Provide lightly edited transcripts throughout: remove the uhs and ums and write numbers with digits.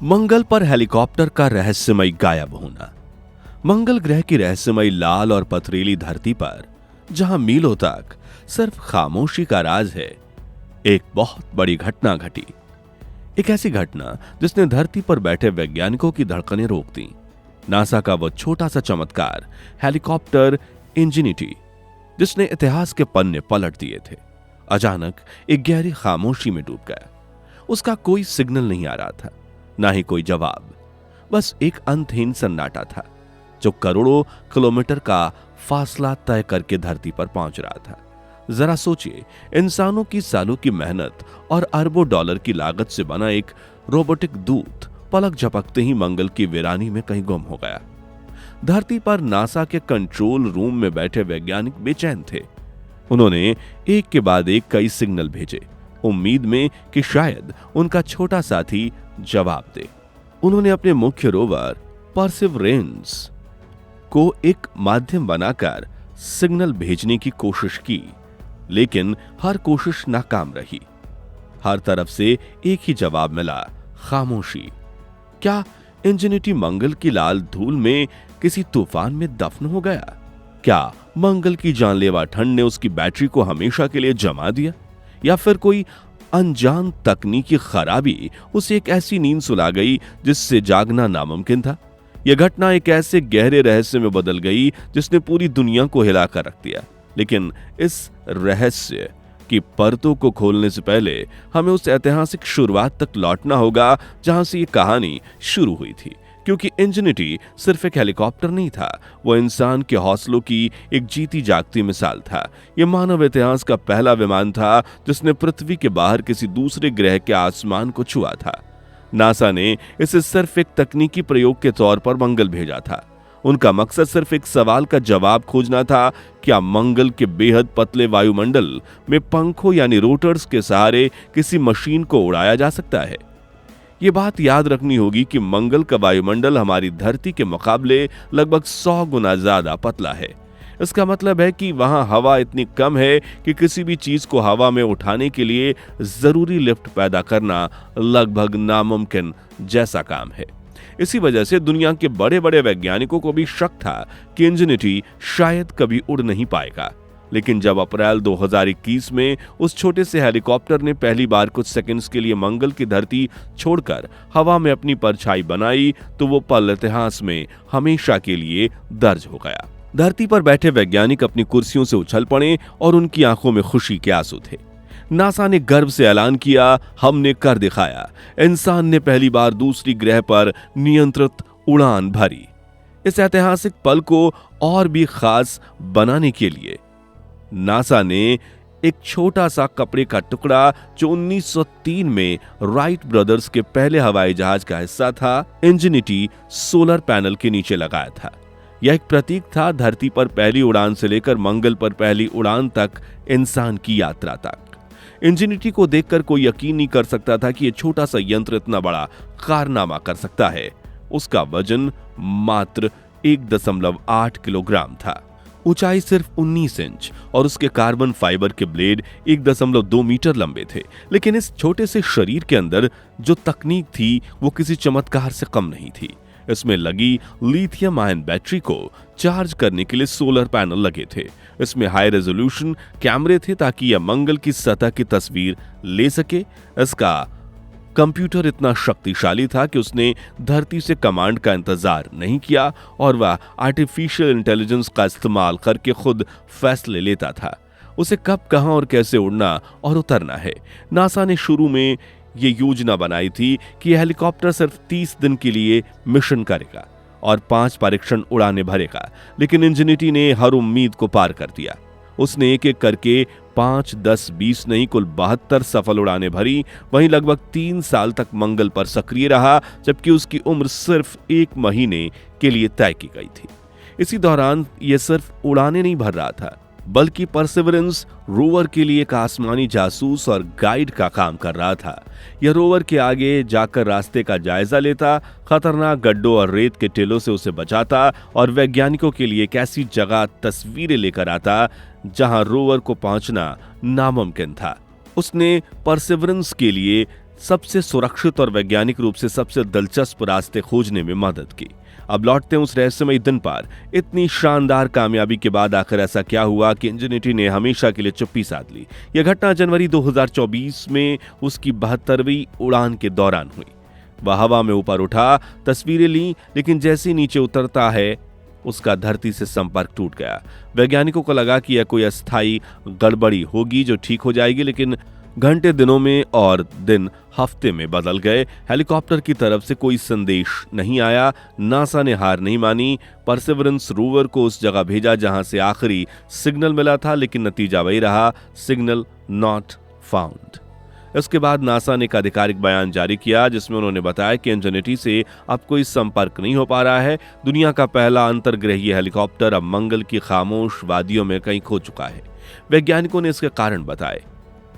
मंगल पर हेलीकॉप्टर का रहस्यमय गायब होना। मंगल ग्रह की रहस्यमय लाल और पथरीली धरती पर जहां मीलों तक सिर्फ खामोशी का राज है, एक बहुत बड़ी घटना घटी। एक ऐसी घटना जिसने धरती पर बैठे वैज्ञानिकों की धड़कनें रोक दी। नासा का वो छोटा सा चमत्कार, हेलीकॉप्टर इंजेनिटी, जिसने इतिहास के पन्ने पलट दिए थे, अचानक एक गहरी खामोशी में डूब गया। उसका कोई सिग्नल नहीं आ रहा था, ना ही कोई जवाब। बस एक अंतहीन सन्नाटा था जो करोड़ों किलोमीटर का फासला तय करके धरती पर पहुंच रहा था। जरा सोचिए, इंसानों की सालों की मेहनत और अरबों डॉलर की लागत से बना एक रोबोटिक दूत पलक झपकते ही मंगल की वीरानी में कहीं गुम हो गया। धरती पर नासा के कंट्रोल रूम में बैठे वैज्ञानिक बेचैन थे। उन्होंने एक के बाद एक कई सिग्नल भेजे, उम्मीद में कि शायद उनका छोटा साथी जवाब दे। उन्होंने अपने मुख्य रोवर परसिवरेंस को एक माध्यम बनाकर सिग्नल भेजने की कोशिश की, लेकिन हर कोशिश नाकाम रही। हर तरफ से एक ही जवाब मिला, खामोशी। क्या इंजेनिटी मंगल की लाल धूल में किसी तूफान में दफन हो गया? क्या मंगल की जानलेवा ठंड ने उसकी बैटरी को हमेशा के लिए जमा दिया? या फिर कोई अनजान तकनीकी खराबी उसे एक ऐसी नींद सुला गई जिससे जागना नामुमकिन था? यह घटना एक ऐसे गहरे रहस्य में बदल गई जिसने पूरी दुनिया को हिलाकर रख दिया। लेकिन इस रहस्य की परतों को खोलने से पहले हमें उस ऐतिहासिक शुरुआत तक लौटना होगा जहां से ये कहानी शुरू हुई थी। क्योंकि इंजेनिटी सिर्फ एक हेलीकॉप्टर नहीं था, वो इंसान के हौसलों की एक जीती जागती मिसाल था। यह मानव इतिहास का पहला विमान था जिसने पृथ्वी के बाहर किसी दूसरे ग्रह के आसमान को छुआ था। नासा ने इसे सिर्फ एक तकनीकी प्रयोग के तौर पर मंगल भेजा था। उनका मकसद सिर्फ एक सवाल का जवाब खोजना था, क्या मंगल के बेहद पतले वायुमंडल में पंखों यानी रोटर्स के सहारे किसी मशीन को उड़ाया जा सकता है? ये बात याद रखनी होगी कि मंगल का वायुमंडल हमारी धरती के मुकाबले लगभग 100 गुना ज्यादा पतला है। इसका मतलब है कि वहां हवा इतनी कम है कि किसी भी चीज को हवा में उठाने के लिए जरूरी लिफ्ट पैदा करना लगभग नामुमकिन जैसा काम है। इसी वजह से दुनिया के बड़े बड़े वैज्ञानिकों को भी शक था कि इंजेनिटी शायद कभी उड़ नहीं पाएगा। लेकिन जब अप्रैल 2021 में उस छोटे से हेलीकॉप्टर ने पहली बार कुछ सेकंड्स के लिए मंगल की धरती छोड़कर हवा में अपनी परछाई बनाई, तो वो पल इतिहास में हमेशा के लिए दर्ज हो गया। धरती पर बैठे वैज्ञानिक अपनी कुर्सियों से उछल पड़े और उनकी आंखों में खुशी के आंसू थे। नासा ने गर्व से ऐलान किया, हमने कर दिखाया। इंसान ने पहली बार दूसरी ग्रह पर नियंत्रित उड़ान भरी। इस ऐतिहासिक पल को और भी खास बनाने के लिए नासा ने एक छोटा सा कपड़े का टुकड़ा, जो 1903 में राइट ब्रदर्स के पहले हवाई जहाज का हिस्सा था, इंजेनिटी सोलर पैनल के नीचे लगाया था। यह एक प्रतीक था धरती पर पहली उड़ान से लेकर मंगल पर पहली उड़ान तक, इंसान की यात्रा तक। इंजेनिटी को देखकर कोई यकीन नहीं कर सकता था कि यह छोटा सा यंत्र इतना बड़ा कारनामा कर सकता है। उसका वजन मात्र 1.8 किलोग्राम था, ऊंचाई सिर्फ 19 इंच और उसके कार्बन फाइबर के ब्लेड 1.2 मीटर लंबे थे। लेकिन इस छोटे से शरीर के अंदर जो तकनीक थी वो किसी चमत्कार से कम नहीं थी। इसमें लगी लिथियम आयन बैटरी को चार्ज करने के लिए सोलर पैनल लगे थे। इसमें हाई रेजोल्यूशन कैमरे थे ताकि यह मंगल की सतह की तस्वीर ले सके। इसका कंप्यूटर इतना शक्तिशाली था कि उसने धरती से कमांड का इंतजार नहीं किया और वह आर्टिफिशियल इंटेलिजेंस का इस्तेमाल करके खुद फैसले लेता था, उसे कब, कहां और कैसे उड़ना और उतरना है। नासा ने शुरू में ये योजना बनाई थी कि यह हेलीकॉप्टर सिर्फ 30 दिन के लिए मिशन करेगा और 5 परीक्षण उड़ाने भरेगा। लेकिन इंजेनिटी ने हर उम्मीद को पार कर दिया। उसने एक एक करके 5, 10, 20 नहीं, कुल 72 सफल उड़ानें भरी। वहीं लगभग 3 साल तक मंगल पर सक्रिय रहा, जबकि उसकी उम्र सिर्फ 1 महीने के लिए तय की गई थी। इसी दौरान यह सिर्फ उड़ानें नहीं भर रहा था, बल्कि परसिवरेंस रोवर के लिए एक आसमानी जासूस और गाइड का काम कर रहा था। यह रोवर के आगे जाकर रास्ते का जायजा लेता, खतरनाक गड्ढों और रेत के टीलों से उसे बचाता और वैज्ञानिकों के लिए एक ऐसी जगह तस्वीरें लेकर आता जहां रोवर को पहुंचना नामुमकिन था। उसने परसिवरेंस के लिए सबसे सुरक्षित और वैज्ञानिक रूप से सबसे दिलचस्प रास्ते खोजने में मदद की। अब लौटते हैं उस रहस्यमयी दिन पर। इतनी शानदार कामयाबी के बाद आखिर ऐसा क्या हुआ कि इंजेनिटी ने हमेशा के लिए चुप्पी साध ली। यह घटना जनवरी 2024 में उसकी 72वीं उड़ान के दौरान हुई। वह हवा में ऊपर उठा, तस्वीरें ली, लेकिन जैसे नीचे उतरता है उसका धरती से संपर्क टूट गया। वैज्ञानिकों को लगा कि यह कोई अस्थायी गड़बड़ी होगी जो ठीक हो जाएगी, लेकिन घंटे दिनों में और दिन हफ्ते में बदल गए। हेलीकॉप्टर की तरफ से कोई संदेश नहीं आया। नासा ने हार नहीं मानी। परसेवरेंस रोवर को उस जगह भेजा जहां से आखिरी सिग्नल मिला था, लेकिन नतीजा वही रहा, सिग्नल नॉट फाउंड। इसके बाद नासा ने एक आधिकारिक बयान जारी किया जिसमें उन्होंने बताया कि इंजेनिटी से अब कोई संपर्क नहीं हो पा रहा है। दुनिया का पहला अंतर्ग्रहीय हेलीकॉप्टर अब मंगल की खामोश वादियों में कहीं खो चुका है। वैज्ञानिकों ने इसके कारण बताए।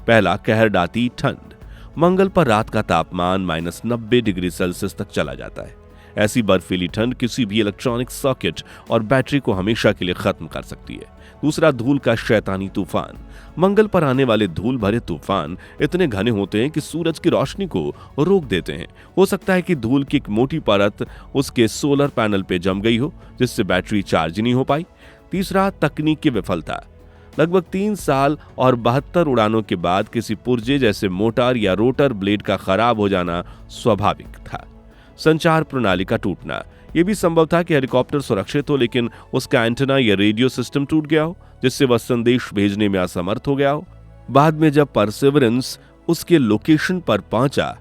पहला, कहरडाती ठंड। मंगल पर रात का तापमान -90 डिग्री सेल्सियस तक चला जाता है। ऐसी बर्फीली ठंड किसी भी इलेक्ट्रॉनिक सॉकेट और बैटरी को हमेशा के लिए खत्म कर सकती है। दूसरा, धूल का शैतानी तूफान। मंगल पर आने वाले धूल भरे तूफान इतने घने होते हैं कि सूरज की रोशनी को रोक देते हैं। हो सकता है कि धूल की एक मोटी परत उसके सोलर पैनल पे जम गई हो, जिससे बैटरी चार्ज नहीं हो पाई। तीसरा, तकनीक की विफलता। लगभग 3 साल और 72 उड़ानों के बाद किसी पुर्जे जैसे मोटर या रोटर ब्लेड का खराब हो जाना स्वाभाविक था। संचार प्रणाली का टूटना। यह भी संभव था कि हेलीकॉप्टर सुरक्षित हो, लेकिन उसका एंटेना या रेडियो सिस्टम टूट गया हो, जिससे वह संदेश भेजने में असमर्थ हो गया हो। बाद में जब परसेवरेंस उसके लोकेशन पर पहुंचा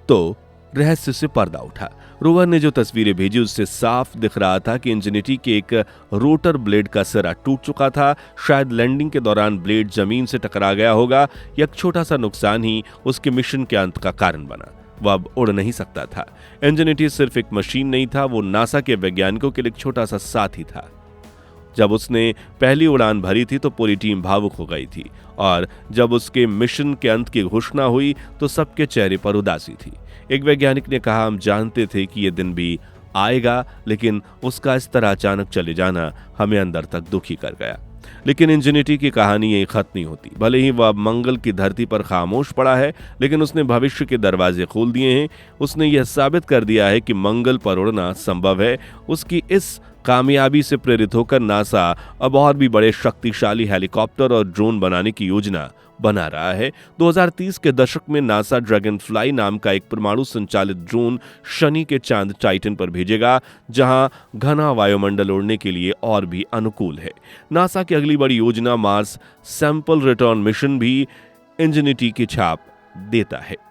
तो रहस्य से पर्दा उठा। रोवर ने जो तस्वीरें भेजी उससे साफ दिख रहा था कि इंजेनिटी के एक रोटर ब्लेड का सिरा टूट चुका था। शायद लैंडिंग के दौरान ब्लेड जमीन से टकरा गया होगा। यह एक छोटा सा नुकसान ही उसके मिशन के अंत का कारण बना। वह अब उड़ नहीं सकता था। इंजेनिटी सिर्फ एक मशीन नहीं था, वो नासा के वैज्ञानिकों के लिए एक छोटा सा साथी था। जब उसने पहली उड़ान भरी थी तो पूरी टीम भावुक हो गई थी, और जब उसके मिशन के अंत की घोषणा हुई तो सबके चेहरे पर उदासी थी। एक वैज्ञानिक ने कहा, हम जानते थे कि यह दिन भी आएगा, लेकिन उसका इस तरह अचानक चले जाना हमें अंदर तक दुखी कर गया। लेकिन इंजेनिटी की कहानी यही खत्म नहीं होती। भले ही वह मंगल की धरती पर खामोश पड़ा है, लेकिन उसने भविष्य के दरवाजे खोल दिए हैं। उसने यह साबित कर दिया है कि मंगल पर उड़ना संभव है। उसकी इस कामयाबी से प्रेरित होकर नासा अब और भी बड़े शक्तिशाली हेलीकॉप्टर और ड्रोन बनाने की योजना बना रहा है। 2030 के दशक में नासा ड्रैगन फ्लाई नाम का एक परमाणु संचालित ड्रोन शनि के चांद टाइटन पर भेजेगा, जहां घना वायुमंडल उड़ने के लिए और भी अनुकूल है। नासा की अगली बड़ी योजना मार्स सैंपल रिटर्न मिशन भी इंजेनिटी की छाप देता है।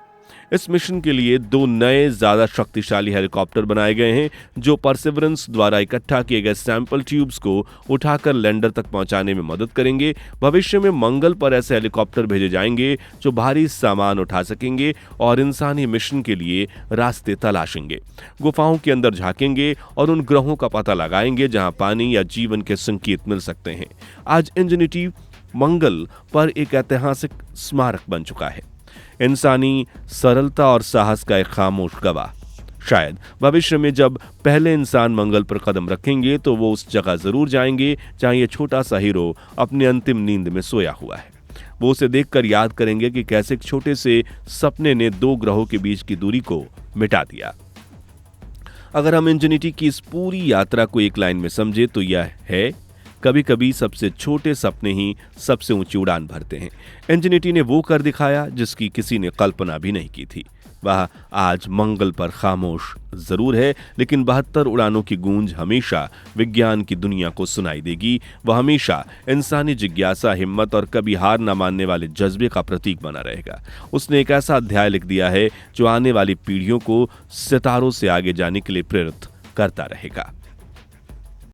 इस मिशन के लिए 2 नए ज्यादा शक्तिशाली हेलीकॉप्टर बनाए गए हैं, जो परसेवरेंस द्वारा इकट्ठा किए गए सैंपल ट्यूब्स को उठाकर लैंडर तक पहुंचाने में मदद करेंगे। भविष्य में मंगल पर ऐसे हेलीकॉप्टर भेजे जाएंगे जो भारी सामान उठा सकेंगे और इंसानी मिशन के लिए रास्ते तलाशेंगे, गुफाओं के अंदर झांकेंगे और उन ग्रहों का पता लगाएंगे जहां पानी या जीवन के संकेत मिल सकते हैं। आज इंजेनिटी मंगल पर एक ऐतिहासिक स्मारक बन चुका है, इंसानी सरलता और साहस का एक खामोश गवाह। शायद भविष्य में जब पहले इंसान मंगल पर कदम रखेंगे तो वो उस जगह जरूर जाएंगे जहां ये छोटा सा हीरो अपनी अंतिम नींद में सोया हुआ है। वो उसे देखकर याद करेंगे कि कैसे एक छोटे से सपने ने 2 ग्रहों के बीच की दूरी को मिटा दिया। अगर हम इंजेनिटी की इस पूरी यात्रा को एक लाइन में समझे तो यह है, कभी कभी सबसे छोटे सपने ही सबसे ऊंची उड़ान भरते हैं। इंजेनिटी ने वो कर दिखाया जिसकी किसी ने कल्पना भी नहीं की थी। वह आज मंगल पर खामोश जरूर है, लेकिन 72 उड़ानों की गूंज हमेशा विज्ञान की दुनिया को सुनाई देगी। वह हमेशा इंसानी जिज्ञासा, हिम्मत और कभी हार न मानने वाले जज्बे का प्रतीक बना रहेगा। उसने एक ऐसा अध्याय लिख दिया है जो आने वाली पीढ़ियों को सितारों से आगे जाने के लिए प्रेरित करता रहेगा।